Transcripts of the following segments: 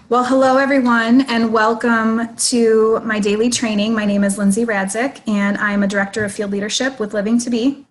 Well, hello everyone, and welcome to my daily training. My name is Lindsay Radzik, and I'm a director of field leadership with Living to Be.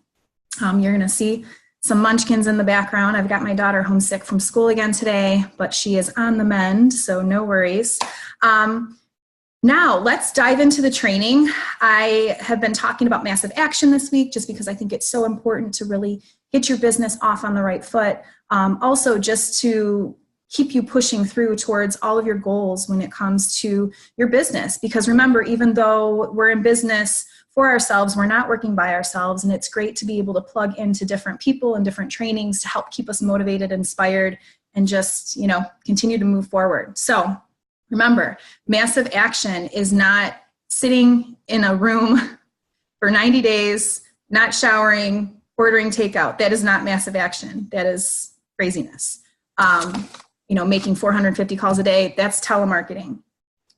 You're going to see some munchkins in the background. I've got my daughter homesick from school again today, but she is on the mend, so no worries. Now, let's dive into the training. I have been talking about massive action this week just because I think it's so important to really get your business off on the right foot. Also, just to keep you pushing through towards all of your goals when it comes to your business. Because remember, even though we're in business for ourselves, we're not working by ourselves, and it's great to be able to plug into different people and different trainings to help keep us motivated, inspired, and just, continue to move forward. So remember, massive action is not sitting in a room for 90 days, not showering, ordering takeout. That is not massive action. That is craziness. Making 450 calls a day, that's telemarketing.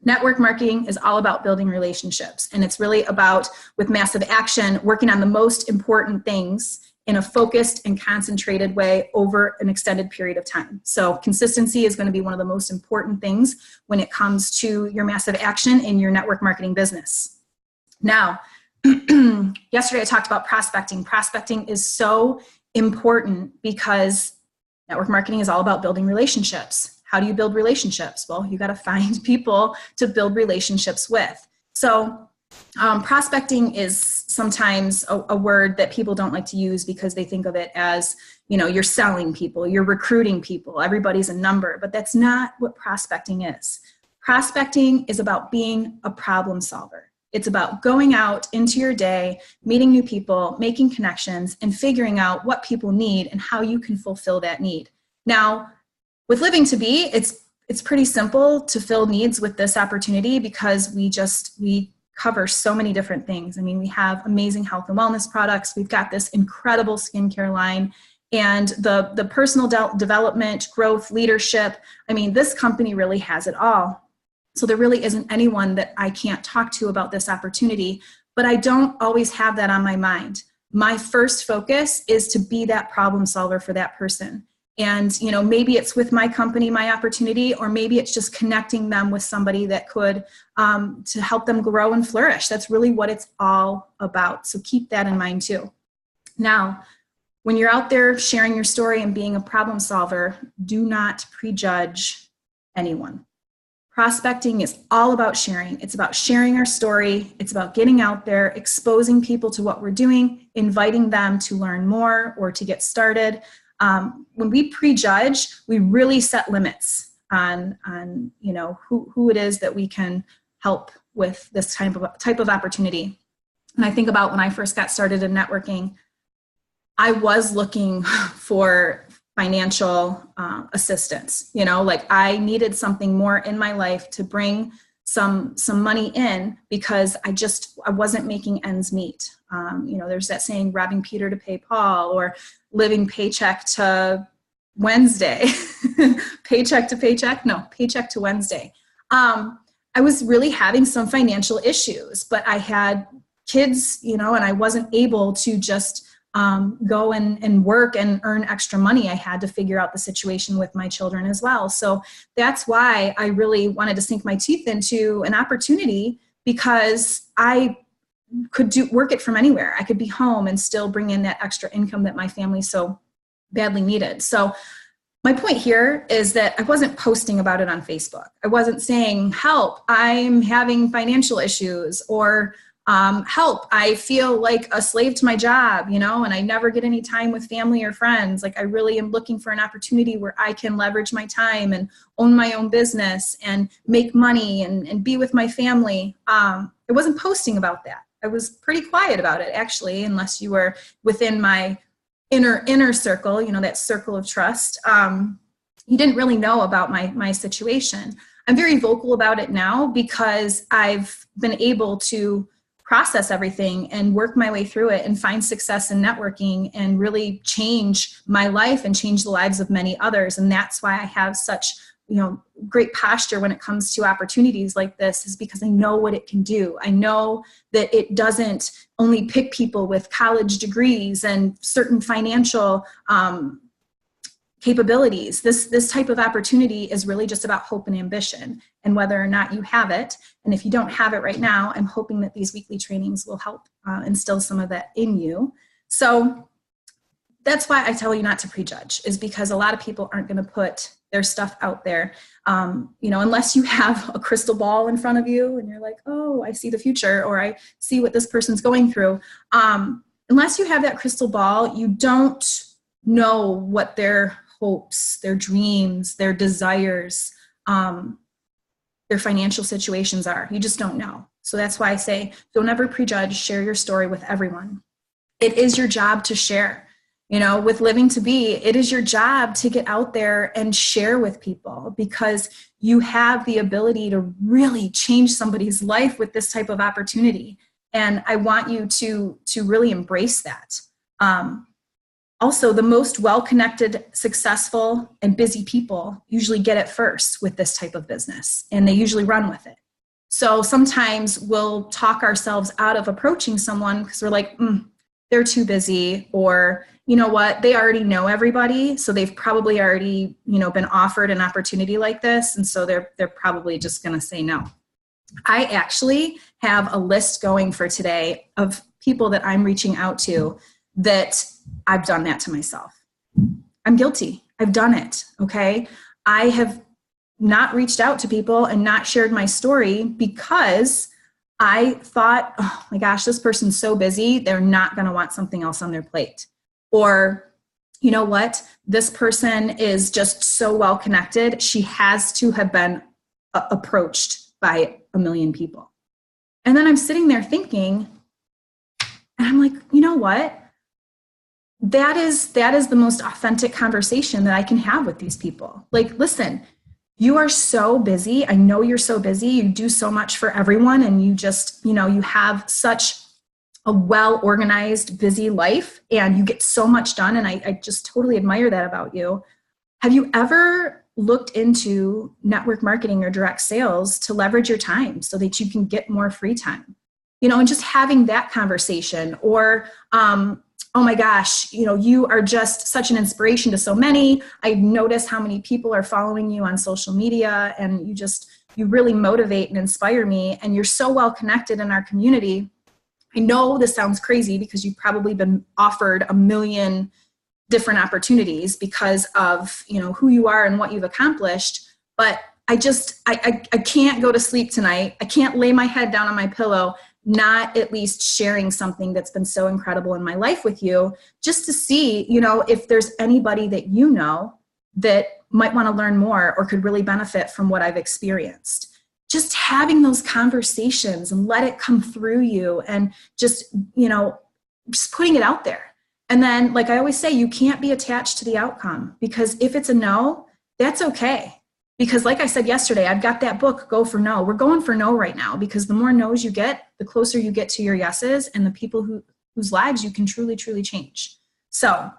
Network marketing is all about building relationships. And it's really about, with massive action, working on the most important things in a focused and concentrated way over an extended period of time. So consistency is going to be one of the most important things when it comes to your massive action in your network marketing business. Now, yesterday I talked about prospecting. Prospecting is so important because network marketing is all about building relationships. How do you build relationships? Well, you got to find people to build relationships with. So prospecting is sometimes a word that people don't like to use because they think of it as, you're selling people, you're recruiting people, everybody's a number, but that's not what prospecting is. Prospecting is about being a problem solver. It's about going out into your day, meeting new people, making connections, and figuring out what people need and how you can fulfill that need. Now, with Living to Be, it's pretty simple to fill needs with this opportunity because we cover so many different things. I mean, we have amazing health and wellness products. We've got this incredible skincare line, and the personal development, growth, leadership. I mean, this company really has it all. So there really isn't anyone that I can't talk to about this opportunity, but I don't always have that on my mind. My first focus is to be that problem solver for that person. And, maybe it's with my company, my opportunity, or maybe it's just connecting them with somebody that could, to help them grow and flourish. That's really what it's all about. So keep that in mind too. Now, when you're out there sharing your story and being a problem solver, do not prejudge anyone. Prospecting is all about sharing. It's about sharing our story. It's about getting out there, exposing people to what we're doing, inviting them to learn more or to get started. When we prejudge, we really set limits on who it is that we can help with this type of opportunity. And I think about when I first got started in networking, I was looking for financial assistance. I needed something more in my life to bring some money in because I wasn't making ends meet. There's that saying, robbing Peter to pay Paul, or living paycheck to Wednesday. Paycheck to Wednesday. I was really having some financial issues, but I had kids, and I wasn't able to just go and work and earn extra money. I had to figure out the situation with my children as well. So that's why I really wanted to sink my teeth into an opportunity, because I could work it from anywhere. I could be home and still bring in that extra income that my family so badly needed. So my point here is that I wasn't posting about it on Facebook. I wasn't saying, help, I'm having financial issues, or help, I feel like a slave to my job, and I never get any time with family or friends. Like, I really am looking for an opportunity where I can leverage my time and own my own business and make money and be with my family. I wasn't posting about that. I was pretty quiet about it, actually, unless you were within my inner circle, that circle of trust. You didn't really know about my situation. I'm very vocal about it now because I've been able to process everything and work my way through it and find success in networking and really change my life and change the lives of many others. And that's why I have such, great posture when it comes to opportunities like this, is because I know what it can do. I know that it doesn't only pick people with college degrees and certain financial capabilities. This type of opportunity is really just about hope and ambition and whether or not you have it. And if you don't have it right now, I'm hoping that these weekly trainings will help instill some of that in you. So that's why I tell you not to prejudge, is because a lot of people aren't going to put their stuff out there, unless you have a crystal ball in front of you and you're like, oh, I see the future, or I see what this person's going through. Unless you have that crystal ball, you don't know what their hopes, their dreams, their desires, their financial situations are. You just don't know. So that's why I say, don't ever prejudge, share your story with everyone. It is your job to share. With Living to Be, it is your job to get out there and share with people, because you have the ability to really change somebody's life with this type of opportunity. And I want you to really embrace that. Also, the most well-connected, successful, and busy people usually get it first with this type of business, and they usually run with it. So sometimes we'll talk ourselves out of approaching someone because we're like, they're too busy, or you know what, they already know everybody, so they've probably already, been offered an opportunity like this, and so they're probably just going to say no. I actually have a list going for today of people that I'm reaching out to that I've done that to myself. I'm guilty. I've done it. Okay. I have not reached out to people and not shared my story because I thought, oh my gosh, this person's so busy, they're not going to want something else on their plate. Or, you know what, this person is just so well connected, she has to have been approached by a million people. And then I'm sitting there thinking, and I'm like, you know what? That is the most authentic conversation that I can have with these people. Like, listen, you are so busy. I know you're so busy. You do so much for everyone, and you just, you have such a well-organized, busy life, and you get so much done. And I just totally admire that about you. Have you ever looked into network marketing or direct sales to leverage your time so that you can get more free time? And just having that conversation. Or, oh my gosh, you are just such an inspiration to so many. I notice how many people are following you on social media, and you really motivate and inspire me, and you're so well connected in our community. I know this sounds crazy because you've probably been offered a million different opportunities because of, who you are and what you've accomplished. But I can't go to sleep tonight. I can't lay my head down on my pillow not at least sharing something that's been so incredible in my life with you, just to see, if there's anybody that that might want to learn more or could really benefit from what I've experienced. Just having those conversations and let it come through you, and just putting it out there. And then, like I always say, you can't be attached to the outcome, because if it's a no, that's okay. Because like I said yesterday, I've got that book, Go for No. We're going for no right now, because the more no's you get, the closer you get to your yeses and the people whose lives you can truly, truly change. So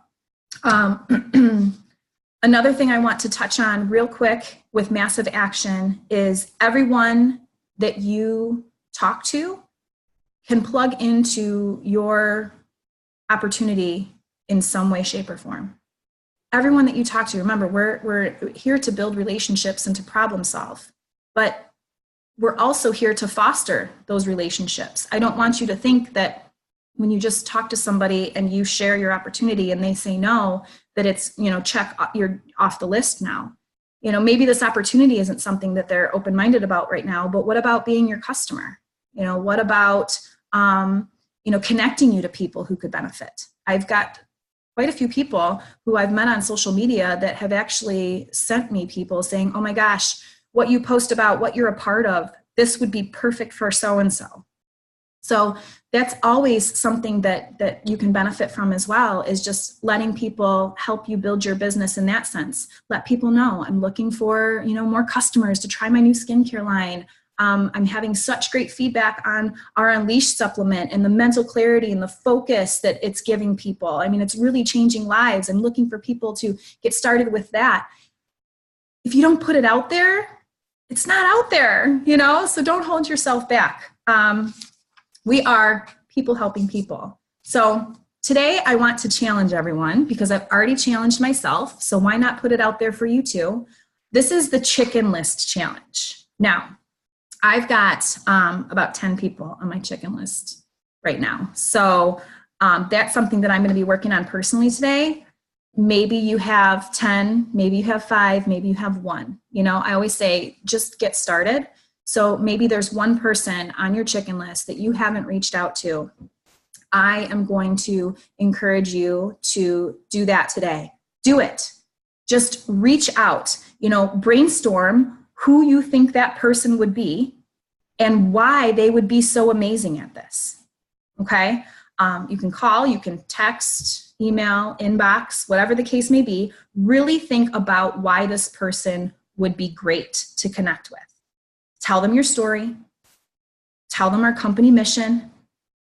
another thing I want to touch on real quick with massive action is everyone that you talk to can plug into your opportunity in some way, shape, or form. Everyone that you talk to, remember, we're here to build relationships and to problem solve, but we're also here to foster those relationships. I don't want you to think that when you just talk to somebody and you share your opportunity and they say no, that it's, check, you're off the list now. Maybe this opportunity isn't something that they're open-minded about right now, but what about being your customer? What about, connecting you to people who could benefit? I've got quite a few people who I've met on social media that have actually sent me people saying, oh my gosh, what you post about, what you're a part of, this would be perfect for so-and-so. So that's always something that you can benefit from as well, is just letting people help you build your business in that sense. Let people know I'm looking for, more customers to try my new skincare line. I'm having such great feedback on our Unleashed supplement and the mental clarity and the focus that it's giving people. I mean, it's really changing lives. I'm looking for people to get started with that. If you don't put it out there, it's not out there, so don't hold yourself back. We are people helping people. So today I want to challenge everyone because I've already challenged myself. So why not put it out there for you too? This is the chicken list challenge. Now, I've got about 10 people on my chicken list right now. So that's something that I'm going to be working on personally today. Maybe you have 10, maybe you have 5, maybe you have 1. You know, I always say just get started. So maybe there's one person on your chicken list that you haven't reached out to. I am going to encourage you to do that today. Do it. Just reach out, you know, brainstorm who you think that person would be and why they would be so amazing at this. Okay? You can call, you can text, email, inbox, whatever the case may be. Really think about why this person would be great to connect with. Tell them your story. Tell them our company mission.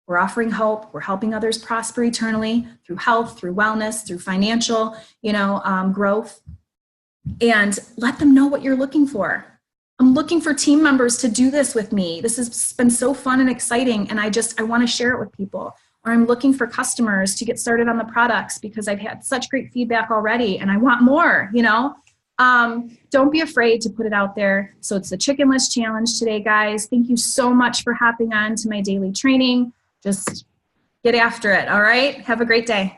We're offering hope. We're helping others prosper eternally through health, through wellness, through financial, growth. And let them know what you're looking for. I'm looking for team members to do this with me. This has been so fun and exciting, and I want to share it with people. Or I'm looking for customers to get started on the products because I've had such great feedback already, and I want more, Don't be afraid to put it out there. So it's the chicken list challenge today, guys. Thank you so much for hopping on to my daily training. Just get after it, all right? Have a great day.